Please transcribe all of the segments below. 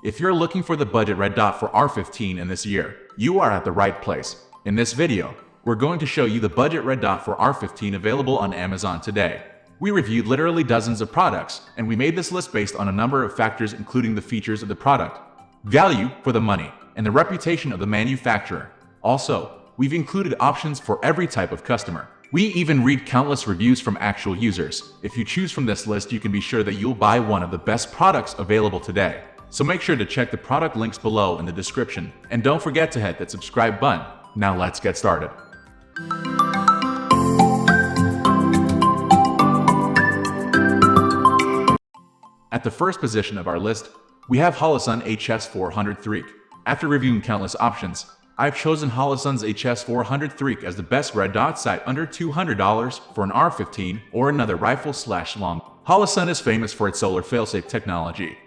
If you're looking for the budget Red Dot for Ar15 in this year, you are at the right place. In this video, we're going to show you the budget Red Dot for Ar15 available on Amazon today. We reviewed literally dozens of products, and we made this list based on a number of factors including the features of the product, value for the money, and the reputation of the manufacturer. Also, we've included options for every type of customer. We even read countless reviews from actual users. If you choose from this list, you can be sure that you'll buy one of the best products available today. So make sure to check the product links below in the description, and don't forget to hit that subscribe button. Now let's get started. At the first position of our list, we have Holosun HS4003. After reviewing countless options, I've chosen Holosun's HS4003 as the best red dot sight under $200 for an Ar15 or another rifle/long. Holosun is famous for its solar failsafe technology,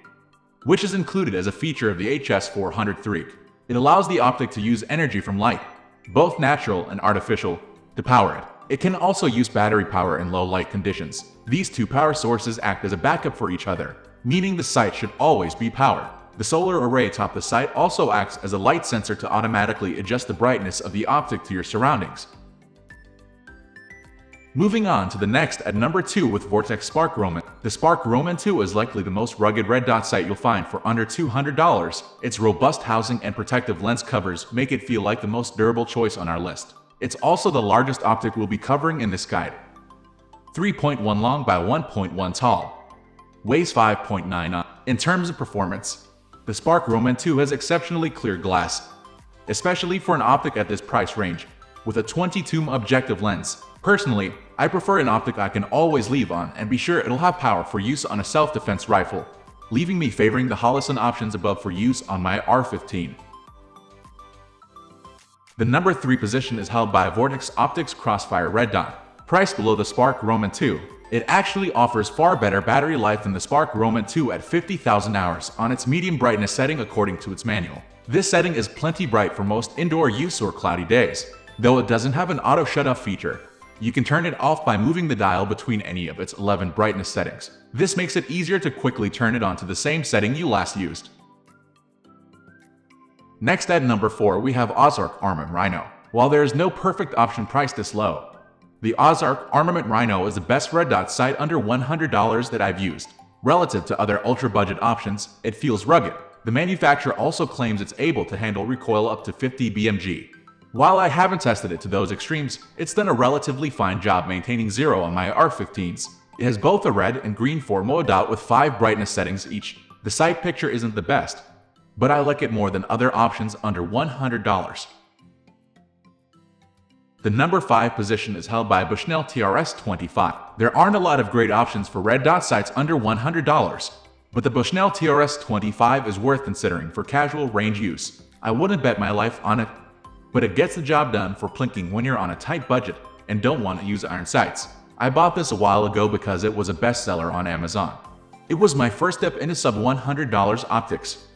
which is included as a feature of the HS4003. It allows the optic to use energy from light, both natural and artificial, to power it. It can also use battery power in low light conditions. These two power sources act as a backup for each other, meaning the sight should always be powered. The solar array atop the sight also acts as a light sensor to automatically adjust the brightness of the optic to your surroundings. Moving on to the next at number 2 with Vortex Sparc Romeo. The Sparc Romeo 2 is likely the most rugged red dot sight you'll find for under $200. Its robust housing and protective lens covers make it feel like the most durable choice on our list. It's also the largest optic we'll be covering in this guide. 3.1 long by 1.1 tall. Weighs 5.9 In terms of performance, the Sparc Romeo 2 has exceptionally clear glass, especially for an optic at this price range, with a 22mm objective lens. Personally, I prefer an optic I can always leave on and be sure it'll have power for use on a self-defense rifle, leaving me favoring the Holosun options above for use on my Ar15. The number 3 position is held by Vortex Optics Crossfire Red Dot. Priced below the Sparc Romeo 2, it actually offers far better battery life than the Sparc Romeo 2 at 50,000 hours on its medium brightness setting according to its manual. This setting is plenty bright for most indoor use or cloudy days. Though it doesn't have an auto shut-off feature, you can turn it off by moving the dial between any of its 11 brightness settings. This makes it easier to quickly turn it on to the same setting you last used. Next at number 4 we have Ozark Armament Rhino. While there is no perfect option priced this low, the Ozark Armament Rhino is the best red dot sight under $100 that I've used. Relative to other ultra-budget options, it feels rugged. The manufacturer also claims it's able to handle recoil up to 50 BMG. While I haven't tested it to those extremes, it's done a relatively fine job maintaining 0 on my Ar15s. It has both a red and green 4 dot with 5 brightness settings each. The sight picture isn't the best, but I like it more than other options under $100. The number 5 position is held by Bushnell TRS25. There aren't a lot of great options for red dot sights under $100, but the Bushnell TRS25 is worth considering for casual range use. I wouldn't bet my life on it, but it gets the job done for plinking when you're on a tight budget and don't want to use iron sights. I bought this a while ago because it was a bestseller on Amazon. It was my first step into sub $100 optics,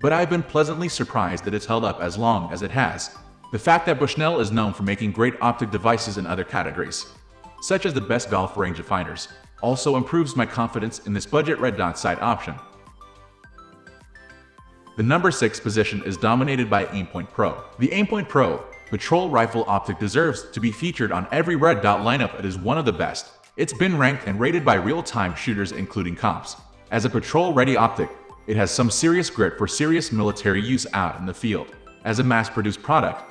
but I've been pleasantly surprised that it's held up as long as it has. The fact that Bushnell is known for making great optic devices in other categories, such as the best golf rangefinders, also improves my confidence in this budget red dot sight option. The number 6 position is dominated by Aimpoint PRO. The Aimpoint PRO patrol rifle optic deserves to be featured on every red dot lineup. It is one of the best. It's been ranked and rated by real-time shooters including comps. As a patrol-ready optic, it has some serious grit for serious military use out in the field. As a mass-produced product,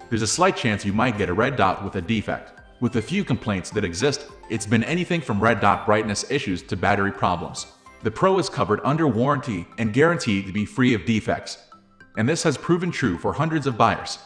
there's a slight chance you might get a red dot with a defect. With the few complaints that exist, it's been anything from red dot brightness issues to battery problems. The Pro is covered under warranty and guaranteed to be free of defects, and this has proven true for hundreds of buyers.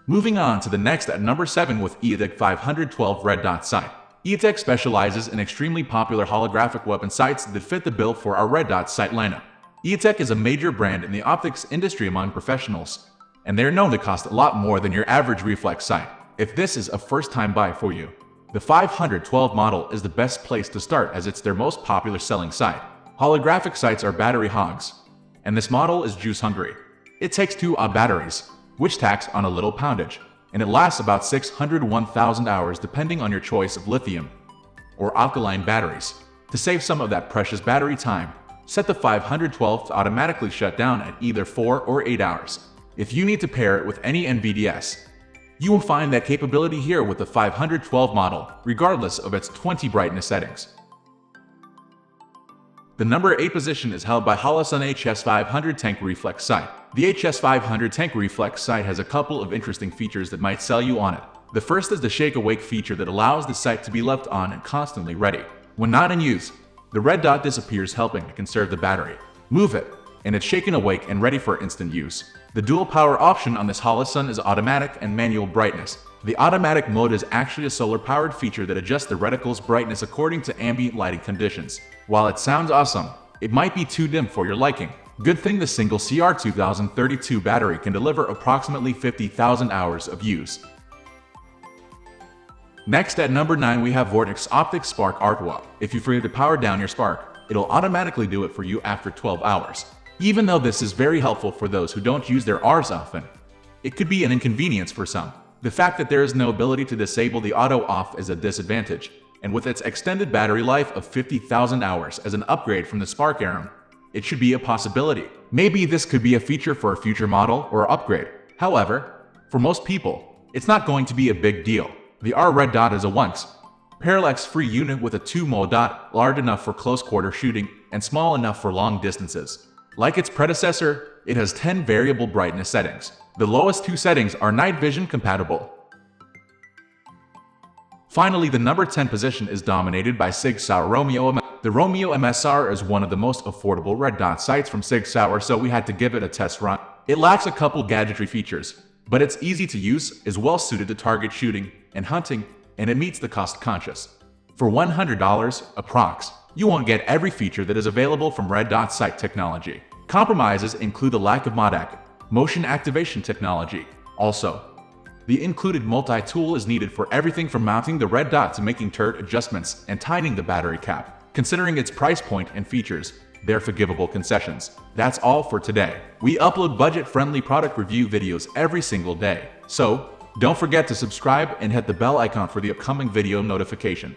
Moving on to the next at number 7 with EOTECH 512 red dot sight. EOTECH specializes in extremely popular holographic weapon sights that fit the bill for our red dot sight lineup. EOTECH is a major brand in the optics industry among professionals, and they're known to cost a lot more than your average reflex sight. If this is a first-time buy for you, the 512 model is the best place to start as it's their most popular selling sight. Holographic sights are battery hogs, and this model is juice hungry. It takes 2 batteries, which tax on a little poundage, and it lasts about 601,000 hours depending on your choice of lithium or alkaline batteries. To save some of that precious battery time, Set the 512 to automatically shut down at either 4 or 8 hours. If you need to pair it with any NVDS, you will find that capability here with the 512 model, regardless of its 20 brightness settings. The number 8 position is held by Holosun HS500 tank reflex sight. The HS500 tank reflex sight has a couple of interesting features that might sell you on it. The first is the shake awake feature that allows the sight to be left on and constantly ready. When not in use, the red dot disappears, helping to conserve the battery. Move it, and it's shaken awake and ready for instant use. The dual power option on this Holosun is automatic and manual brightness. The automatic mode is actually a solar-powered feature that adjusts the reticle's brightness according to ambient lighting conditions. While it sounds awesome, it might be too dim for your liking. Good thing the single CR2032 battery can deliver approximately 50,000 hours of use. Next at number 9 we have Vortex Sparc II. If you forget to power down your Spark, it'll automatically do it for you after 12 hours. Even though this is very helpful for those who don't use their Rs often, it could be an inconvenience for some. The fact that there is no ability to disable the auto off is a disadvantage, and with its extended battery life of 50,000 hours as an upgrade from the Spark Arum, it should be a possibility. Maybe this could be a feature for a future model or upgrade. However, for most people, it's not going to be a big deal. The Red Dot is a once parallax-free unit with a 2mm dot, large enough for close-quarter shooting and small enough for long distances. Like its predecessor, it has 10 variable brightness settings. The lowest 2 settings are night vision compatible. Finally, the number 10 position is dominated by Sig Sauer Romeo MSR. The Romeo MSR is one of the most affordable red dot sights from Sig Sauer, so we had to give it a test run. It lacks a couple gadgetry features, but it's easy to use, is well suited to target shooting and hunting, and it meets the cost conscious. For $100 approx, you won't get every feature that is available from Red Dot sight technology. Compromises include the lack of MODAC, motion activation technology. Also, the included multi-tool is needed for everything from mounting the red dot to making turret adjustments and tightening the battery cap. Considering its price point and features, they're forgivable concessions. That's all for today. We upload budget-friendly product review videos every single day, so don't forget to subscribe and hit the bell icon for the upcoming video notification.